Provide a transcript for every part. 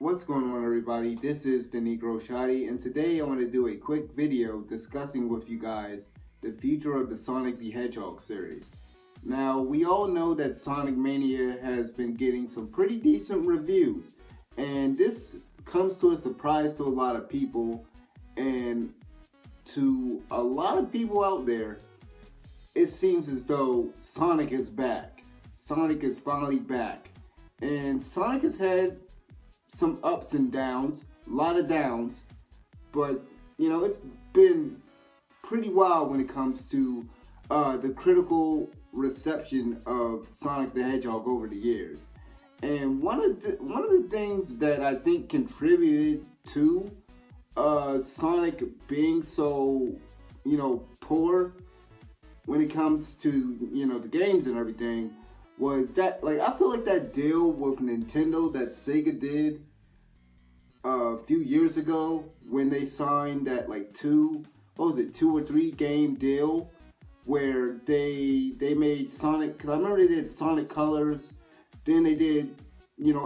What's going on, everybody? This is the Negro Shotty, and today I want to do a quick video discussing with you guys the future of the Sonic the Hedgehog series. Now, we all know that Sonic Mania has been getting some pretty decent reviews, and this comes to a surprise to a lot of people, and to a lot of people out there, it seems as though Sonic is back. Sonic is finally back, and Sonic has had some ups and downs, a lot of downs, but it's been pretty wild when it comes to the critical reception of Sonic the Hedgehog over the years. And one of the things that I think contributed to Sonic being so poor when it comes to the games and everything was that, like, I feel like that deal with Nintendo that Sega did a few years ago when they signed that two or three game deal where they made Sonic, because I remember they did Sonic Colors, then they did,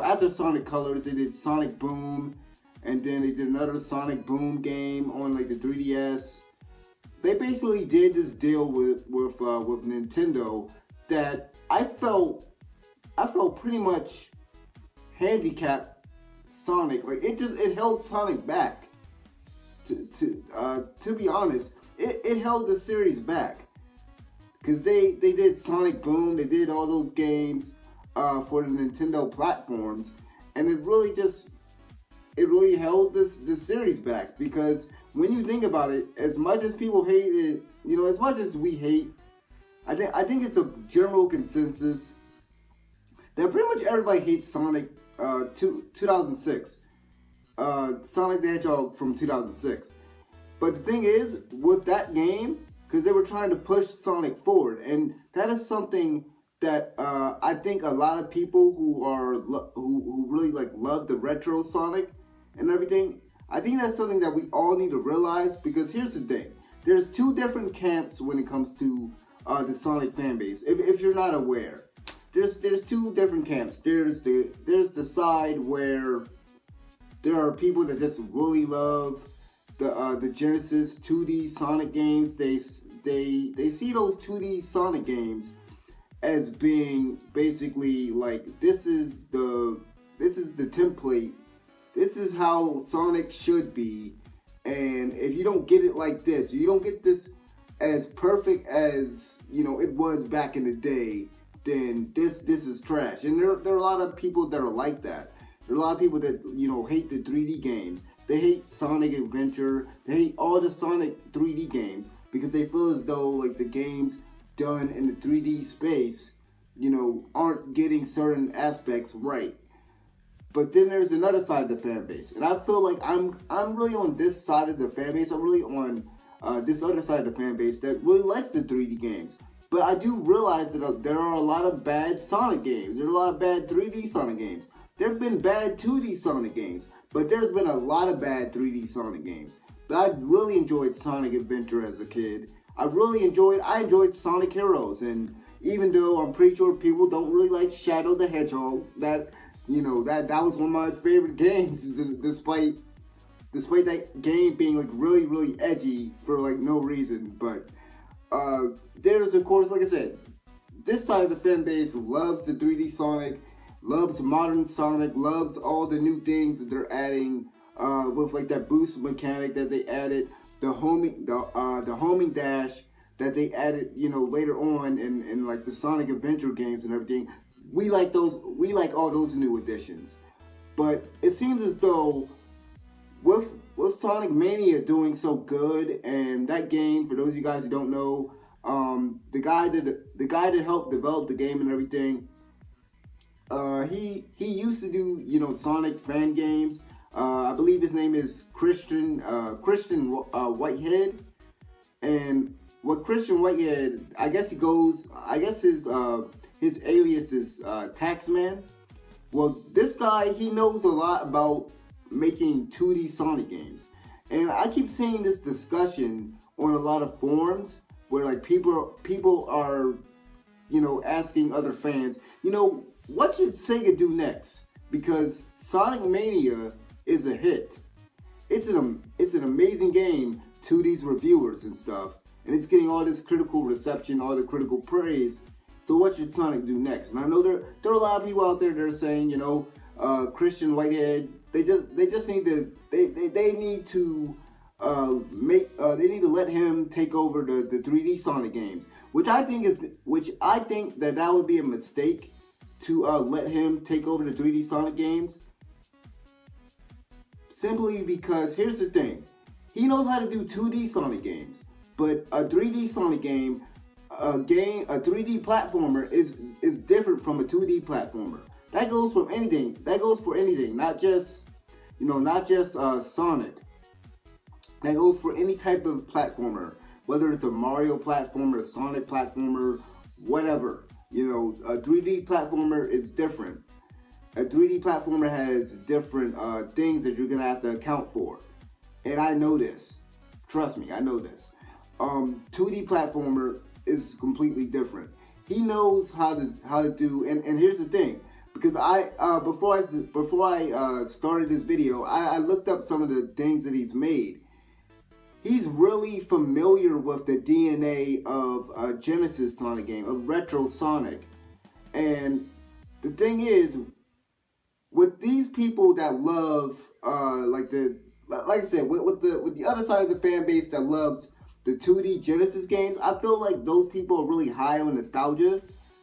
after Sonic Colors they did Sonic Boom, and then they did another Sonic Boom game on the 3DS. They basically did this deal with Nintendo that I felt pretty much handicapped Sonic. It held Sonic back. To be honest, it held the series back, because they did Sonic Boom, they did all those games for the Nintendo platforms, and it really held this series back. Because when you think about it, as much as people hate it, as much as we hate, I think it's a general consensus that pretty much everybody hates Sonic 2006. Sonic the Hedgehog from 2006. But the thing is, with that game, because they were trying to push Sonic forward, and that is something that I think a lot of people who really love the retro Sonic and everything, I think that's something that we all need to realize. Because here's the thing: there's two different camps when it comes to the Sonic fan base. If you're not aware, there's two different camps. There's the side where there are people that just really love the Genesis 2D Sonic games. They see those 2D Sonic games as being basically this is the template. This is how Sonic should be. And if you don't get it like this, you don't get this as perfect as it was back in the day, then this is trash. And there are a lot of people that are like that. There are a lot of people that hate the 3D games. They hate Sonic Adventure. They hate all the Sonic 3D games because they feel as though the games done in the 3D space aren't getting certain aspects right. But then there's another side of the fan base, and I feel like I'm really on this side of the fan base. I'm really on this other side of the fan base that really likes the 3D games. But I do realize that there are a lot of bad Sonic games. There are a lot of bad 3D Sonic games. There have been bad 2D Sonic games, but there's been a lot of bad 3D Sonic games. But I really enjoyed Sonic Adventure as a kid. I enjoyed Sonic Heroes, and even though I'm pretty sure people don't really like Shadow the Hedgehog, that was one of my favorite games, despite that game being really, really edgy for no reason. But there's, of course, like I said, this side of the fan base loves the 3D Sonic, loves modern Sonic, loves all the new things that they're adding with that boost mechanic that they added, the homing dash that they added later on in the Sonic Adventure games and everything. We like all those new additions. But it seems as though with Sonic Mania doing so good, and that game, for those of you guys who don't know, the guy that helped develop the game and everything, he used to do Sonic fan games. I believe his name is Christian Whitehead, and what Christian Whitehead, I guess his alias is Taxman. Well, this guy, he knows a lot about making 2D Sonic games. And I keep seeing this discussion on a lot of forums where people are asking other fans, what should Sega do next? because Sonic Mania is a hit. It's an amazing game to these reviewers and stuff, and it's getting all this critical reception, all the critical praise. So what should Sonic do next? And I know there are a lot of people out there that are saying, Christian Whitehead, they just need to they need to they need to let him take over the 3D Sonic games, which I think that would be a mistake to let him take over the 3D Sonic games. Simply because here's the thing, he knows how to do 2D Sonic games, but a 3D Sonic game, a 3D platformer is different from a 2D platformer. That goes for anything. Not just Sonic. That goes for any type of platformer, whether it's a Mario platformer, a Sonic platformer, whatever. A 3D platformer is different. A 3D platformer has different things that you're gonna have to account for, and I know this. Trust me, I know this. 2D platformer is completely different. He knows how to do, and here's the thing, because before I started this video, I looked up some of the things that he's made. He's really familiar with the DNA of a Genesis Sonic game, of retro Sonic, and the thing is, with these people that love, like I said, with the other side of the fan base that loves the 2D Genesis games, I feel like those people are really high on nostalgia,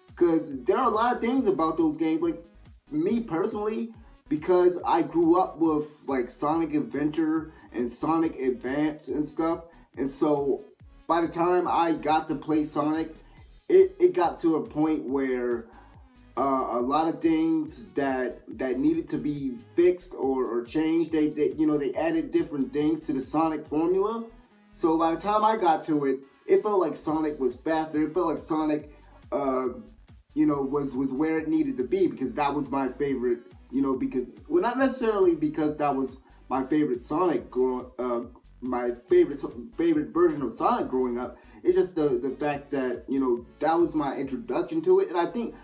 because there are a lot of things about those games, like me personally, because I grew up with like Sonic Adventure and Sonic Advance and stuff, and so by the time I got to play Sonic, it got to a point where a lot of things that needed to be fixed or changed, they added different things to the Sonic formula. So by the time I got to it, it felt like Sonic was faster. It felt like Sonic, was where it needed to be, because that was my favorite. Not necessarily because that was my favorite Sonic, my favorite version of Sonic growing up. It's just the fact that that was my introduction to it, and I think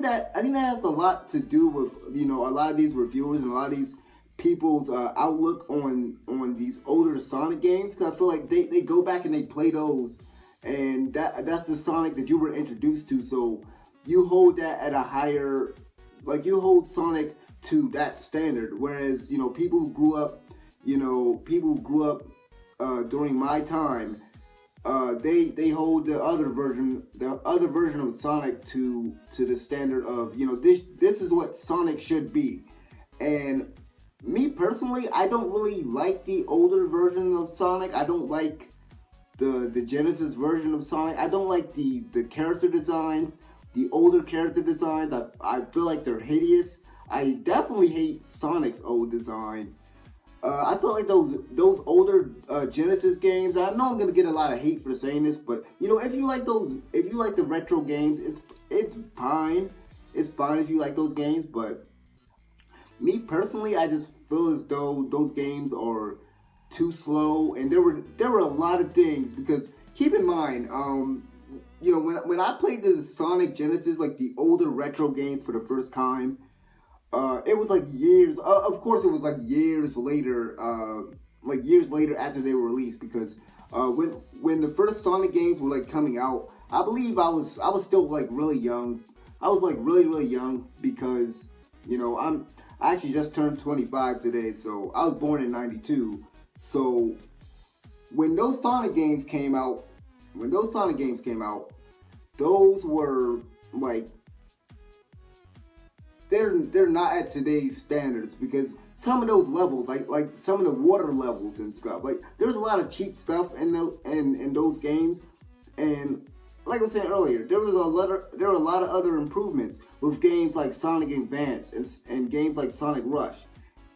that has a lot to do with a lot of these reviewers and a lot of these people's outlook on these older Sonic games, because I feel like they go back and they play those, and that's the Sonic that you were introduced to, so you hold that at a higher, like you hold Sonic to that standard, whereas people who grew up during my time, they hold the other version of Sonic to the standard of this is what Sonic should be. And me personally, I don't really like the older version of Sonic. I don't like the Genesis version of Sonic. I don't like the character designs, the older character designs. I feel like they're hideous. I definitely hate Sonic's old design. I feel like those older Genesis games, I know I'm gonna get a lot of hate for saying this, but if you like the retro games, it's fine. It's fine if you like those games, but me personally, I just feel as though those games are too slow, and there were a lot of things, because keep in mind, when I played the Sonic Genesis, like the older retro games for the first time, it was like years. Of course, it was like years later after they were released, because when the first Sonic games were like coming out, I believe I was still like really young. I was like really young, because I actually just turned 25 today, so I was born in '92. So when those Sonic games came out, those were like, they're not at today's standards, because some of those levels, like some of the water levels and stuff, like there's a lot of cheap stuff in those games, and like I was saying earlier, there were a lot of other improvements with games like Sonic Advance and games like Sonic Rush.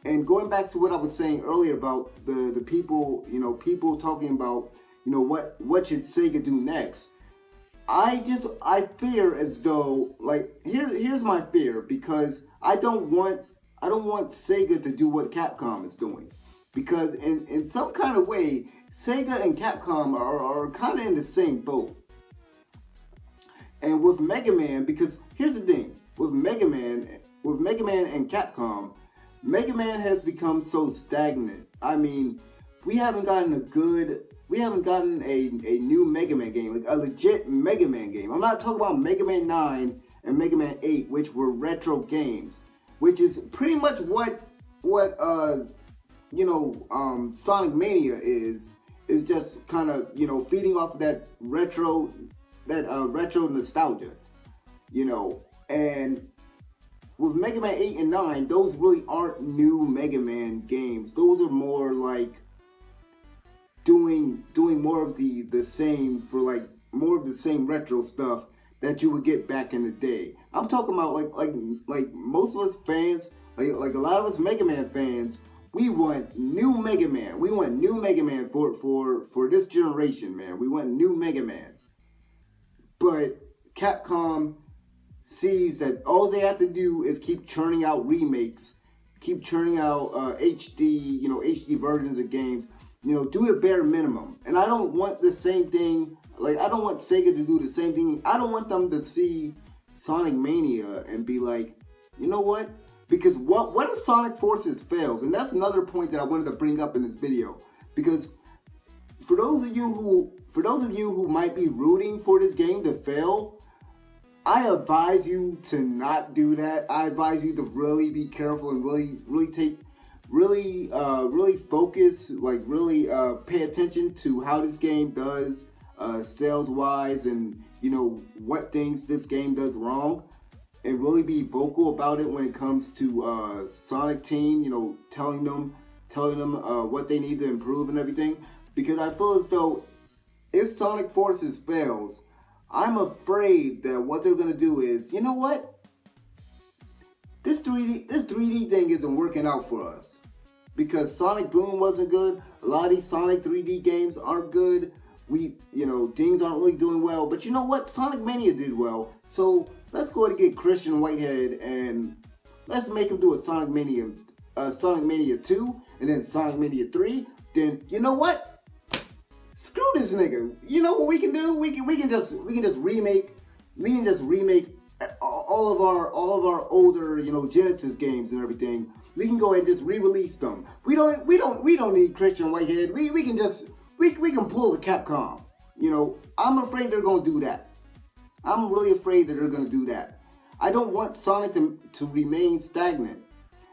And going back to what I was saying earlier about the people, people talking about, what should Sega do next? I fear as though, like, here's my fear, because I don't want Sega to do what Capcom is doing, because in some kind of way, Sega and Capcom are kind of in the same boat. And with Mega Man, because here's the thing, with Mega Man, with Mega Man and Capcom, Mega Man has become so stagnant. I mean, we haven't gotten a new Mega Man game, like a legit Mega Man game. I'm not talking about Mega Man 9 and Mega Man 8, which were retro games, which is pretty much what Sonic Mania is just kind of, feeding off of that retro nostalgia, and with Mega Man 8 and 9, those really aren't new Mega Man games. Those are more like doing more of the same, for like more of the same retro stuff that you would get back in the day. I'm talking about like most of us fans, like a lot of us Mega Man fans, we want new Mega Man. We want new Mega Man for this generation, man. We want new Mega Man. But Capcom sees that all they have to do is keep churning out remakes, keep churning out HD versions of games, do the bare minimum. And I don't want the same thing, like I don't want Sega to do the same thing. I don't want them to see Sonic Mania and be like, you know what? Because what if Sonic Forces fails? And that's another point that I wanted to bring up in this video. Because for those of you who might be rooting for this game to fail, I advise you to not do that. I advise you to really be careful and really focus, pay attention to how this game does sales wise, and what things this game does wrong, and really be vocal about it when it comes to Sonic Team, telling them what they need to improve and everything. Because I feel as though if Sonic Forces fails, I'm afraid that what they're gonna do is, you know what? This 3D thing isn't working out for us. Because Sonic Boom wasn't good. A lot of these Sonic 3D games aren't good. Things aren't really doing well. But you know what? Sonic Mania did well. So let's go ahead and get Christian Whitehead and let's make him do a Sonic Mania 2 and then Sonic Mania 3. Then you know what? Screw this nigga. You know what we can do? We can just remake all of our older Genesis games and everything. We can go ahead and just re-release them. We don't need Christian Whitehead. We can pull a Capcom. I'm afraid they're gonna do that. I'm really afraid that they're gonna do that. I don't want Sonic to remain stagnant.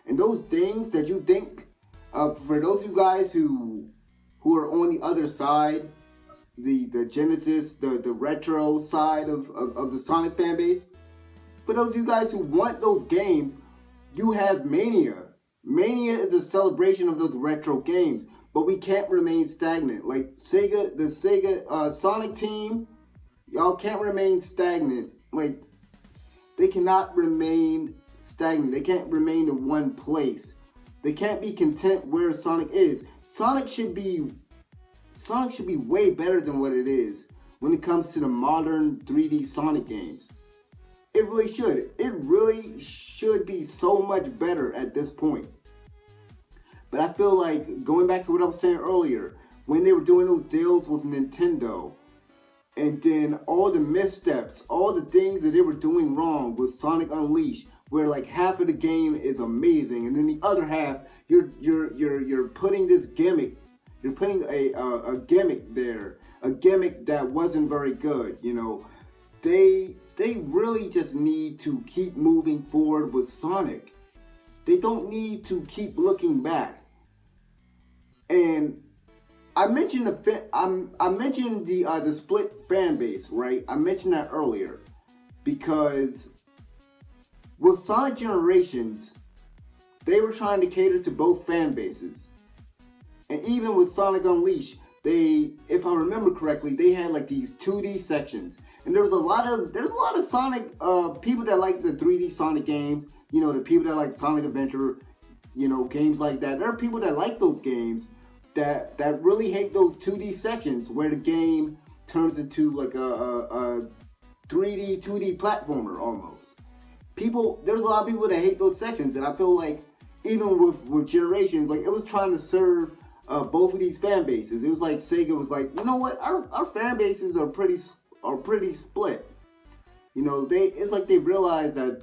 And those things that you think, for those of you guys who are on the other side, the Genesis, the retro side of the Sonic fan base, for those of you guys who want those games, you have Mania. Mania is a celebration of those retro games, but we can't remain stagnant. Like the Sega Sonic team, y'all can't remain stagnant. Like, they cannot remain stagnant. They can't remain in one place. They can't be content where Sonic is. Sonic should be way better than what it is when it comes to the modern 3D Sonic games. It really should. It really should be so much better at this point. But I feel like, going back to what I was saying earlier, when they were doing those deals with Nintendo, and then all the missteps, all the things that they were doing wrong with Sonic Unleashed, where like half of the game is amazing, and then the other half, you're putting this gimmick, you're putting a gimmick there, a gimmick that wasn't very good. They really just need to keep moving forward with Sonic. They don't need to keep looking back. And I mentioned the split fan base, right? I mentioned that earlier because with Sonic Generations, they were trying to cater to both fan bases. And even with Sonic Unleashed, if I remember correctly, they had like these 2D sections. And there's a lot of Sonic people that like the 3D Sonic games, the people that like Sonic Adventure, games like that. There are people that like those games that really hate those 2D sections where the game turns into like a 3D, 2D platformer almost. There's a lot of people that hate those sections, and I feel like even with Generations, like it was trying to serve both of these fan bases. It was like Sega was like, you know what, our fan bases are pretty split. It's like they realized that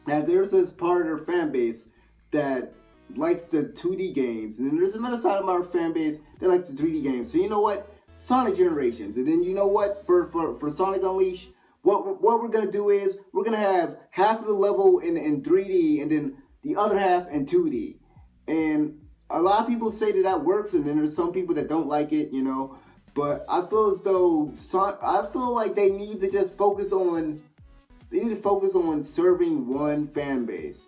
Now there's this part of their fan base that likes the 2D games, and then there's another side of our fan base that likes the 3D games. So you know what? Sonic Generations, and then you know what? For Sonic Unleashed, what we're gonna do is we're gonna have half of the level in 3D, and then the other half in 2D. And a lot of people say that works, and then there's some people that don't like it, you know. But I feel as though I feel like they need to just focus on. They need to focus on serving one fan base.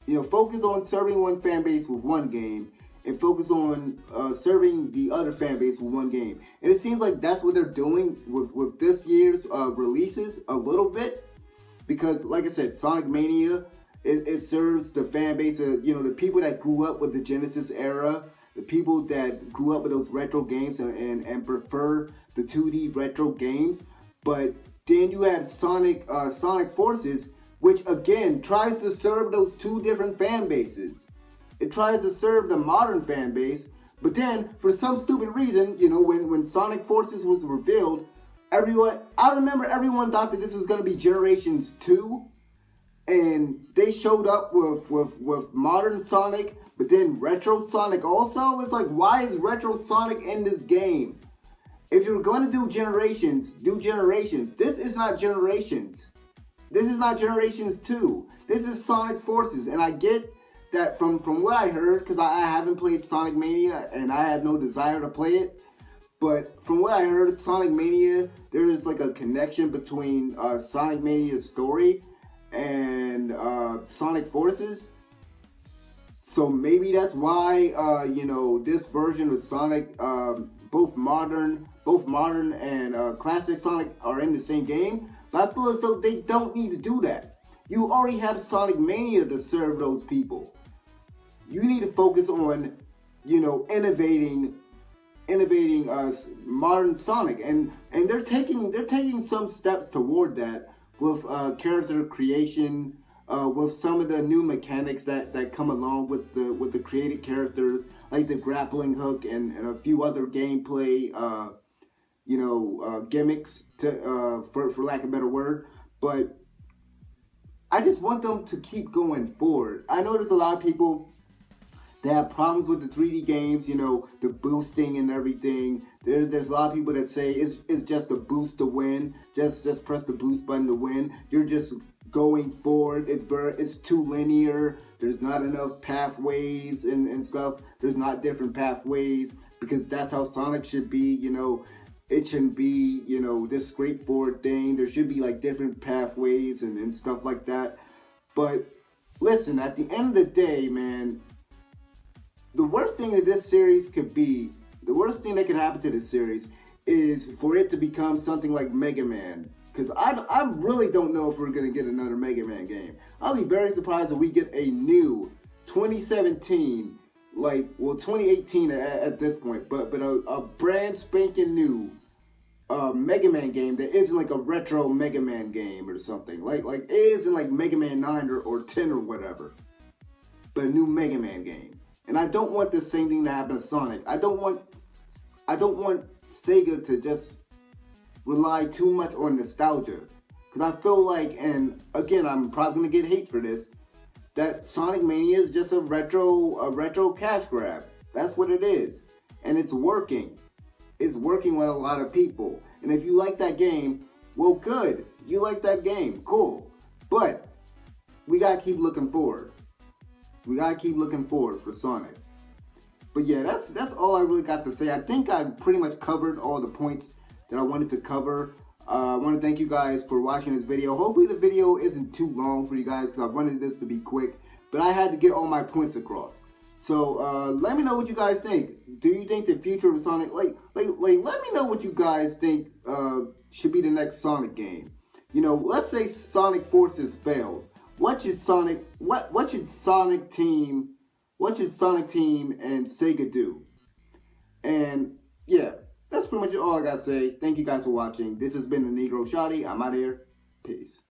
You know, focus on serving one fan base with one game, and focus on serving the other fan base with one game. And it seems like that's what they're doing with this year's releases a little bit, because like I said, Sonic Mania, it serves the fan base of, you know, the people that grew up with the Genesis era, the people that grew up with those retro games and prefer the 2D retro games. But then you have Sonic Forces, which again tries to serve those two different fan bases. It tries to serve the modern fan base, but then for some stupid reason, you know, when Sonic Forces was revealed, I remember everyone thought that this was going to be Generations 2, and they showed up with modern Sonic, but then retro Sonic also. It's like, why is retro Sonic in this game? If you're going to do Generations, do Generations. This is not Generations. This is not Generations 2. This is Sonic Forces. And I get that from what I heard, because I haven't played Sonic Mania, and I have no desire to play it. But from what I heard, Sonic Mania, there is like a connection between Sonic Mania's story and Sonic Forces. So maybe that's why, you know, this version of Sonic, both modern and classic Sonic are in the same game. But I feel as though they don't need to do that. You already have Sonic Mania to serve those people. You need to focus on, you know, innovating modern Sonic, and they're taking some steps toward that with character creation, with some of the new mechanics that come along with the created characters, like the grappling hook and a few other gameplay gimmicks, for lack of a better word. But I just want them to keep going forward. I know there's a lot of people that have problems with the 3D games, you know, the boosting and everything. There's a lot of people that say it's just a boost to win. Just press the boost button to win. You're just going forward. It's too linear. There's not enough pathways and stuff. There's not different pathways, because that's how Sonic should be, you know. It shouldn't be, you know, this straightforward thing. There should be like different pathways and stuff like that. But listen, at the end of the day, man, the worst thing that this series could be, the worst thing that could happen to this series is for it to become something like Mega Man. Because I really don't know if we're going to get another Mega Man game. I'll be very surprised if we get a new 2017, 2018 at this point, but a brand spanking new Mega Man game that isn't like a retro Mega Man game or something. Like it isn't like Mega Man 9 or 10 or whatever, but a new Mega Man game. And I don't want the same thing to happen to Sonic. I don't want Sega to just rely too much on nostalgia. Because I feel like, and again, I'm probably going to get hate for this, that Sonic Mania is just a retro cash grab. That's what it is. And it's working. It's working with a lot of people. And if you like that game, well, good. You like that game. Cool. But we got to keep looking forward. We got to keep looking forward for Sonic. But yeah, that's all I really got to say. I think I pretty much covered all the points that I wanted to cover. I want to thank you guys for watching this video. Hopefully the video isn't too long for you guys, because I wanted this to be quick. But I had to get all my points across. So let me know what you guys think. Do you think the future of Sonic, let me know what you guys think should be the next Sonic game. You know, let's say Sonic Forces fails. What should Sonic Team and Sega do? And yeah, that's pretty much all I gotta say. Thank you guys for watching. This has been the Negro Shotty. I'm out of here. Peace.